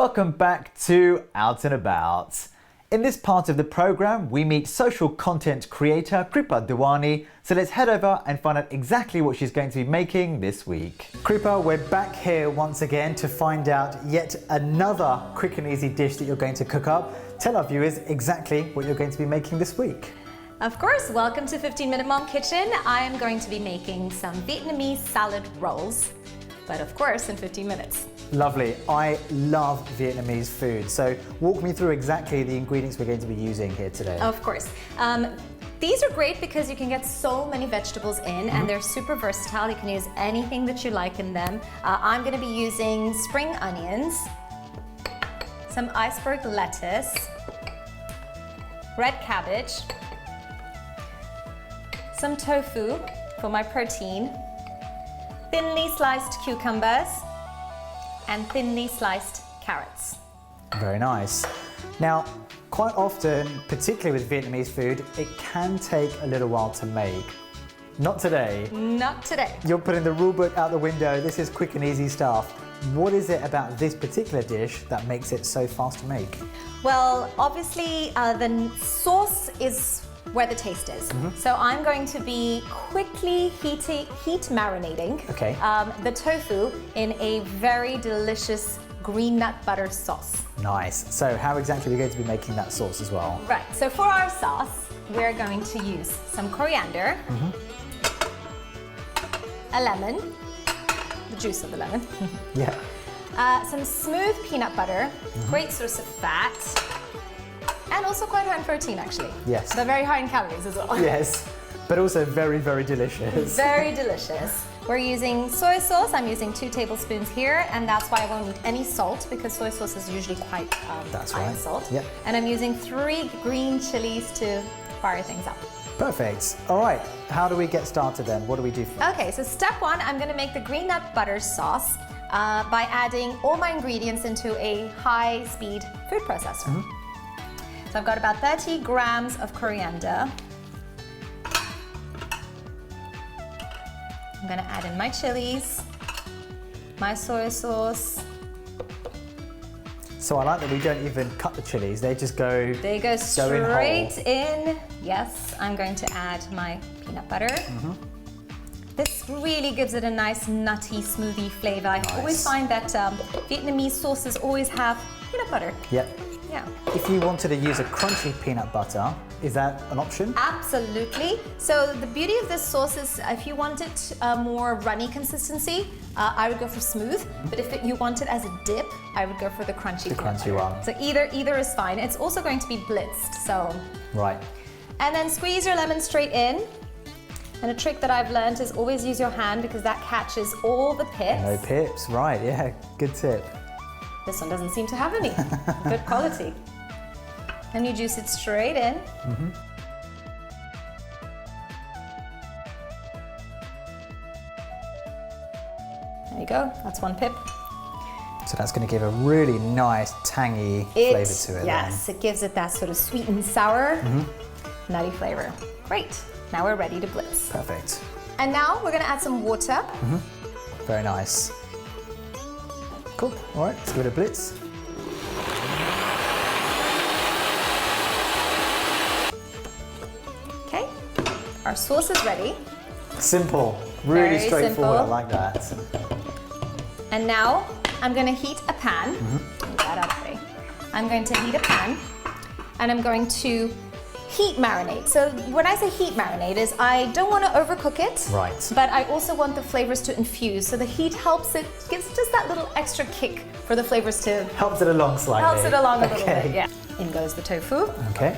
Welcome back to Out and About. In this part of the program, we meet social content creator Kripa. So let's head over and find out exactly what she's going to be making this week. Kripa, we're back here once again to find out yet another quick and easy dish that you're going to cook up. Tell our viewers exactly what you're going to be making this week. Of course, welcome to 15 Minute Mom Kitchen. I am going to be making some Vietnamese salad rolls, but of course in 15 minutes. Lovely. I love Vietnamese food. So walk me through exactly the ingredients we're going to be using here today. Of course. These are great because you can get so many vegetables in and they're super versatile. You can use anything that you like in them. I'm going to be using spring onions, some iceberg lettuce, red cabbage, some tofu for my protein, thinly sliced cucumbers, and thinly sliced carrots. Very nice. Now, quite often, particularly with Vietnamese food, it can take a little while to make. Not today. Not today. You're putting the rule book out the window. This is quick and easy stuff. What is it about this particular dish that makes it so fast to make? Well, obviously the sauce is where the taste is. So I'm going to be quickly heat marinating the tofu in a very delicious green nut butter sauce. Nice. So how exactly are we going to be making that sauce as well? Right, so for our sauce, we're going to use some coriander, a lemon, the juice of the lemon, some smooth peanut butter, great source of fat, and also quite high in protein, actually. Yes. But very high in calories as well. Yes, but also very, very delicious. Very delicious. We're using soy sauce. I'm using 2 tablespoons here, and that's why I won't need any salt because soy sauce is usually quite high in salt. Yep. And I'm using 3 green chilies to fire things up. Perfect. All right, how do we get started then? What do we do first? Okay, so step 1, I'm going to make the green nut butter sauce by adding all my ingredients into a high-speed food processor. So I've got about 30 grams of coriander. I'm gonna add in my chilies, my soy sauce. So I like that we don't even cut the chilies, they just go They go straight in. Yes, I'm going to add my peanut butter. This really gives it a nice nutty, smoothie flavor. I always find that Vietnamese sauces always have peanut butter. Yep. Yeah. If you wanted to use a crunchy peanut butter, is that an option? Absolutely. So the beauty of this sauce is if you want it a more runny consistency, I would go for smooth. But if you want it as a dip, I would go for the crunchy peanut butter. One. So either is fine. It's also going to be blitzed, so. Right. And then squeeze your lemon straight in. And a trick that I've learned is always use your hand because that catches all the pips. No pips, right, yeah, good tip. This one doesn't seem to have any. Good quality. And you juice it straight in. There you go, that's 1 pip. So that's going to give a really nice tangy flavour to it. Yes, it gives it that sort of sweet and sour, nutty flavor. Great, now we're ready to blitz. Perfect. And now we're going to add some water. Very nice. Cool, all right, let's give it a blitz. Okay, our sauce is ready. Simple, really Very straightforward, simple. I like that. And now I'm going to heat a pan. Get that out of the way. I'm going to heat a pan and I'm going to heat marinate. So when I say heat marinate is I don't want to overcook it, Right. but I also want the flavors to infuse. So the heat helps it, gives just that little extra kick for the flavors to... Helps it along slightly. Helps it along a little bit, yeah. In goes the tofu. Okay.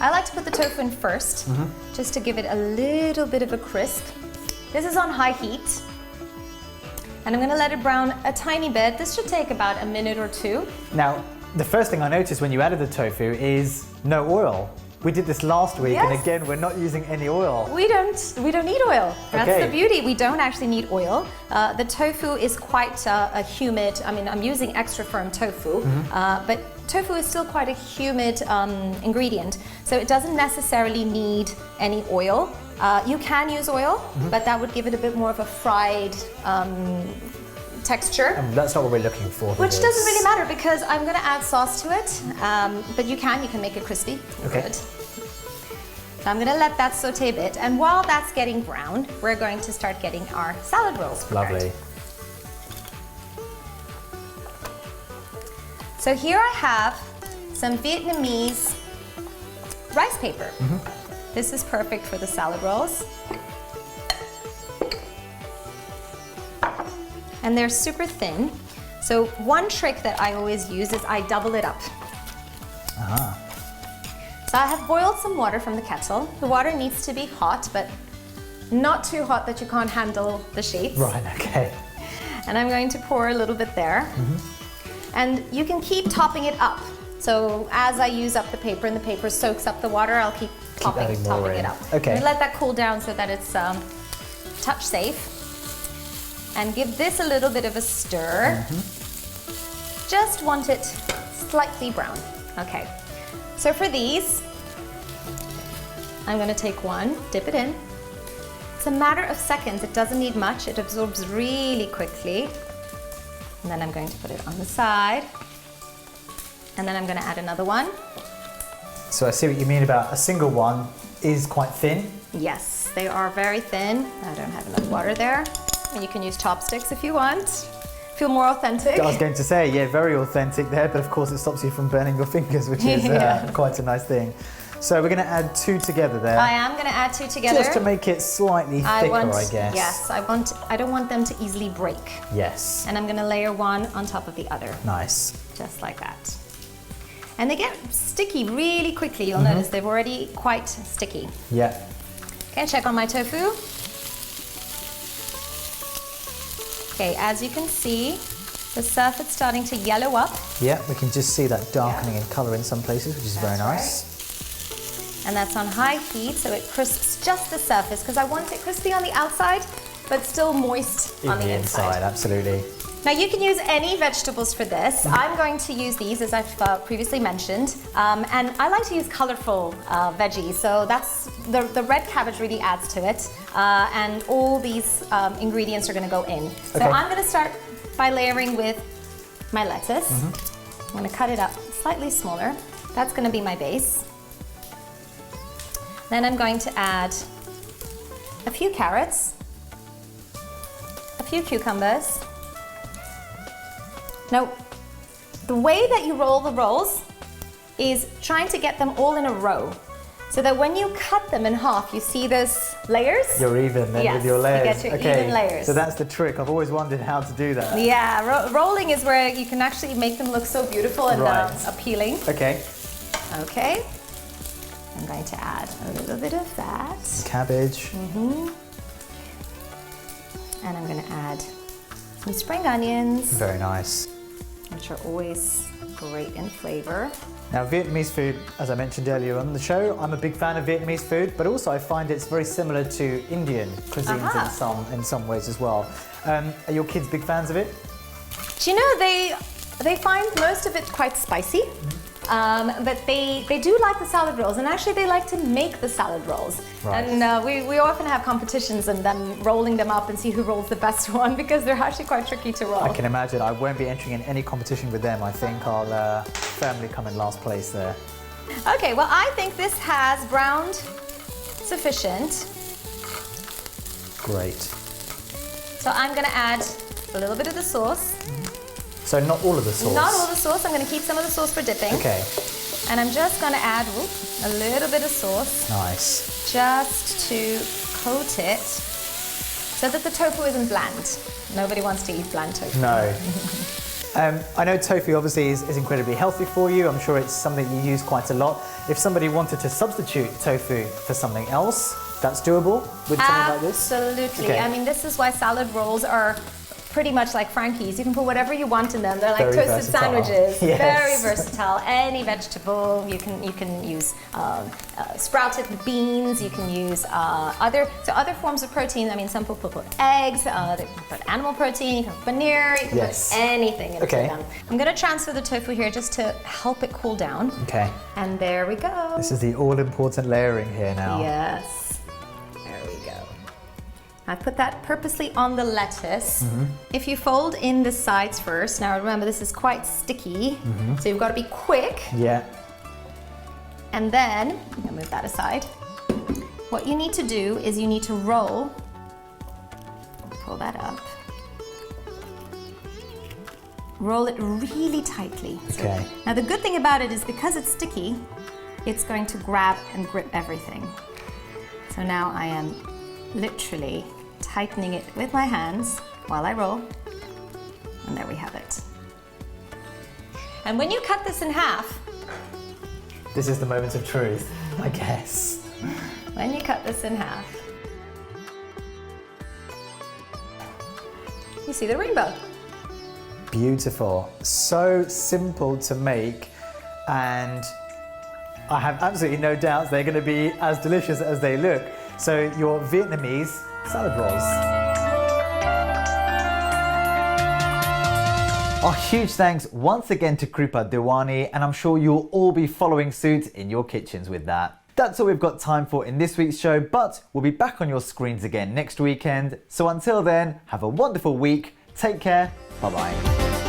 I like to put the tofu in first, just to give it a little bit of a crisp. This is on high heat. And I'm gonna let it brown a tiny bit. This should take about a minute or 2. Now, the first thing I noticed when you added the tofu is no oil. We did this last week, and again, we're not using any oil. We don't need oil. That's the beauty. We don't actually need oil. The tofu is quite a humid. I mean, I'm using extra firm tofu, but tofu is still quite a humid ingredient, so it doesn't necessarily need any oil. You can use oil, but that would give it a bit more of a fried texture. And that's not what we're looking for. Which doesn't really matter because I'm going to add sauce to it. But you can make it crispy. Okay. Good. So I'm going to let that saute a bit. And while that's getting browned, we're going to start getting our salad rolls prepared. Lovely. So here I have some Vietnamese rice paper. This is perfect for the salad rolls. And they're super thin. So one trick that I always use is I double it up. So I have boiled some water from the kettle. The water needs to be hot, but not too hot that you can't handle the shapes. Right, okay. And I'm going to pour a little bit there. And you can keep topping it up. So as I use up the paper and the paper soaks up the water, I'll keep topping it up. Okay. And let that cool down so that it's touch safe. And give this a little bit of a stir. Just want it slightly brown. Okay. So for these, I'm going to take one, dip it in. It's a matter of seconds. It doesn't need much. It absorbs really quickly. And then I'm going to put it on the side. And then I'm going to add another one. So I see what you mean about a single one is quite thin. Yes, they are very thin. I don't have enough water there. And you can use chopsticks if you want. Feel more authentic. I was going to say, yeah, very authentic there, but of course it stops you from burning your fingers, which is quite a nice thing. So we're going to add two together there. I am going to add two together. Just to make it slightly thicker, I guess. Yes, I don't want them to easily break. Yes. And I'm going to layer one on top of the other. Nice. Just like that. And they get sticky really quickly. You'll notice they're already quite sticky. Yeah. Okay, check on my tofu. Okay, as you can see, the surface starting to yellow up. Yeah, we can just see that darkening in colour in some places, which is very nice. Right. And that's on high heat, so it crisps just the surface, because I want it crispy on the outside, but still moist on the inside. Absolutely. Now you can use any vegetables for this. I'm going to use these, as I've previously mentioned, and I like to use colorful veggies, so that's the red cabbage really adds to it, and all these ingredients are going to go in. So I'm going to start by layering with my lettuce. I'm going to cut it up slightly smaller. That's going to be my base. Then I'm going to add a few carrots, a few cucumbers. Now, the way that you roll the rolls is trying to get them all in a row, so that when you cut them in half, you see those layers. You're even then with your layers. You get your even layers. So that's the trick. I've always wondered how to do that. Yeah, rolling is where you can actually make them look so beautiful and appealing. Okay. Okay. I'm going to add a little bit of that. Cabbage. And I'm going to add some spring onions. Very nice. Which are always great in flavor. Now, Vietnamese food, as I mentioned earlier on the show, I'm a big fan of Vietnamese food, but also I find it's very similar to Indian cuisines in some ways as well. Are your kids big fans of it? Do you know, they find most of it quite spicy, but they do like the salad rolls, and actually they like to make the salad rolls. Right. And we often have competitions and then rolling them up and see who rolls the best one, because they're actually quite tricky to roll. I can imagine. I won't be entering in any competition with them. I think I'll firmly come in last place there. Okay, well I think this has browned sufficient. Great. So I'm going to add a little bit of the sauce. So not all of the sauce? Not all the sauce. I'm going to keep some of the sauce for dipping. Okay. And I'm just going to add a little bit of sauce. Nice. Just to coat it so that the tofu isn't bland. Nobody wants to eat bland tofu. No. I know tofu obviously is incredibly healthy for you. I'm sure it's something you use quite a lot. If somebody wanted to substitute tofu for something else, that's doable with something like this? Absolutely. Okay. I mean, this is why salad rolls are pretty much like Frankie's. You can put whatever you want in them. They're like Very toasted versatile. sandwiches. Yes. Very versatile. Any vegetable. You can use sprouted beans. You can use other forms of protein. I mean, some people put eggs. They can put animal protein. You can put paneer. You can put anything into them. I'm going to transfer the tofu here just to help it cool down. Okay. And there we go. This is the all-important layering here now. Yes. There we go. I put that purposely on the lettuce. If you fold in the sides first, now remember this is quite sticky, so you've got to be quick. Yeah. And then, I'm gonna move that aside. What you need to do is you need to roll, pull that up, roll it really tightly. Okay. Now the good thing about it is because it's sticky, it's going to grab and grip everything. So now I am literally tightening it with my hands while I roll, and there we have it. And when you cut this in half, This is the moment of truth, I guess. when you cut this in half, you see the rainbow. Beautiful. So simple to make, and I have absolutely no doubts they're going to be as delicious as they look. So your Vietnamese salad rolls. A huge thanks once again to Kripa Diwani, and I'm sure you'll all be following suit in your kitchens with that. That's all we've got time for in this week's show, but we'll be back on your screens again next weekend. So until then, have a wonderful week. Take care. Bye-bye.